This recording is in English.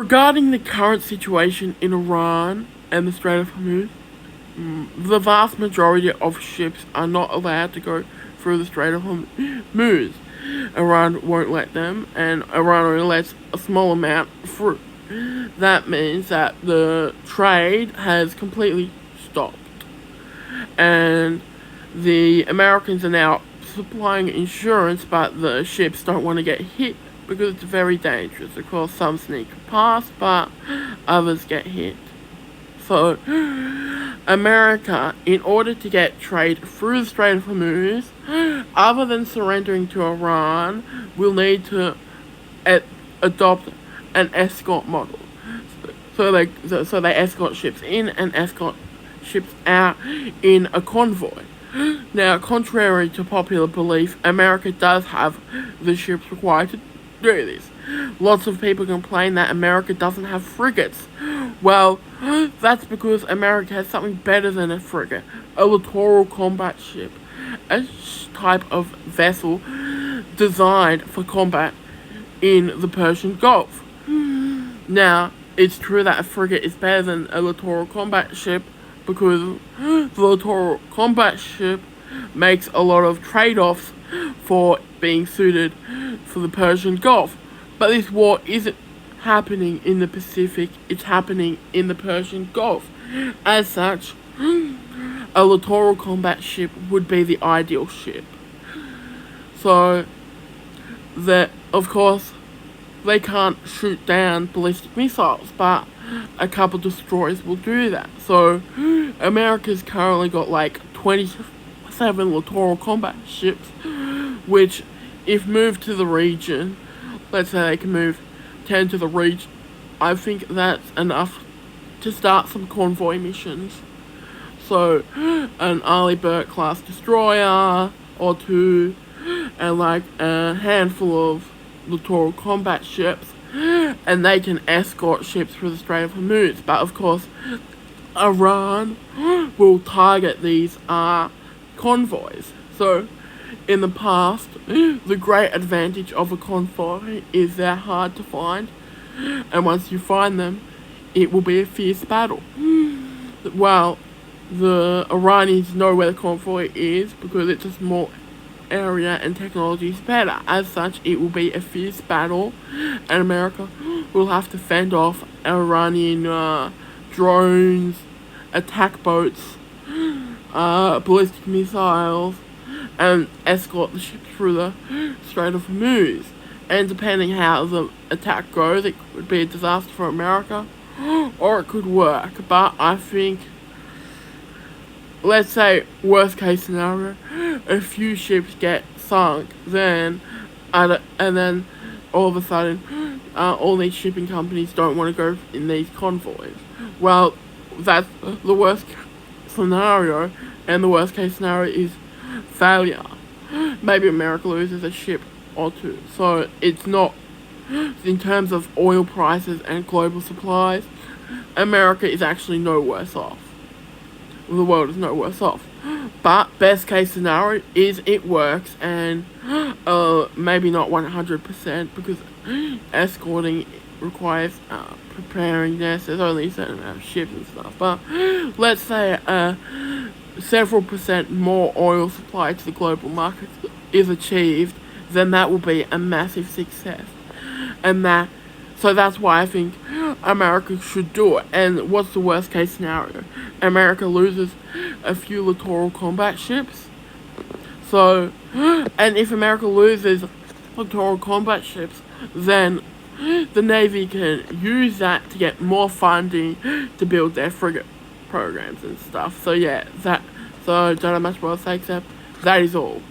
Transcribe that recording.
Regarding the current situation in Iran and the Strait of Hormuz, the vast majority of ships are not allowed to go through the Strait of Hormuz. Iran won't let them, and Iran only lets a small amount through. That means that the trade has completely stopped. And the Americans are now supplying insurance, but the ships don't want to get hit because it's very dangerous. Of course, some sneak past, but others get hit. So, America, in order to get trade through the Strait of Hormuz, other than surrendering to Iran, will need to adopt an escort model. So they escort ships in and escort ships out in a convoy. Now, contrary to popular belief, America does have the ships required to do this. Lots of people complain that America doesn't have frigates. Well, that's because America has something better than a frigate, a littoral combat ship, a type of vessel designed for combat in the Persian Gulf. Now, it's true that a frigate is better than a littoral combat ship because the littoral combat ship makes a lot of trade-offs for being suited for the Persian Gulf. But this war isn't happening in the Pacific, it's happening in the Persian Gulf. As such, a littoral combat ship would be the ideal ship. So, of course, they can't shoot down ballistic missiles, but a couple destroyers will do that. So, America's currently got like 27 littoral combat ships, which, if moved to the region, let's say they can move 10 to the region, I think that's enough to start some convoy missions. So, an Arleigh Burke class destroyer or two, and like a handful of littoral combat ships, and they can escort ships through the Strait of Hormuz. But of course, Iran will target these convoys. So, in the past, the great advantage of a convoy is they're hard to find, and once you find them, it will be a fierce battle. Well, the Iranians know where the convoy is because it's a small area and technology is better. As such, it will be a fierce battle, and America will have to fend off Iranian drones, attack boats, ballistic missiles, and escort the ships through the Strait of Hormuz. And depending how the attack goes, it could be a disaster for America, or it could work. But I think, let's say, worst case scenario, a few ships get sunk, and then all of a sudden, all these shipping companies don't want to go in these convoys. Well, that's the worst scenario, and the worst case scenario is failure. Maybe America loses a ship or two. So it's not, in terms of oil prices and global supplies, America is actually no worse off. The world is no worse off. But best case scenario is it works, and maybe not 100% because escorting requires preparedness. There's only a certain amount of ships and stuff. But let's say several percent more oil supply to the global market is achieved, then that will be a massive success. So that's why I think America should do it. And what's the worst case scenario? America loses a few littoral combat ships. So, and if America loses littoral combat ships, then the Navy can use that to get more funding to build their frigate programs and stuff. So yeah, so don't have much more to say except that is all.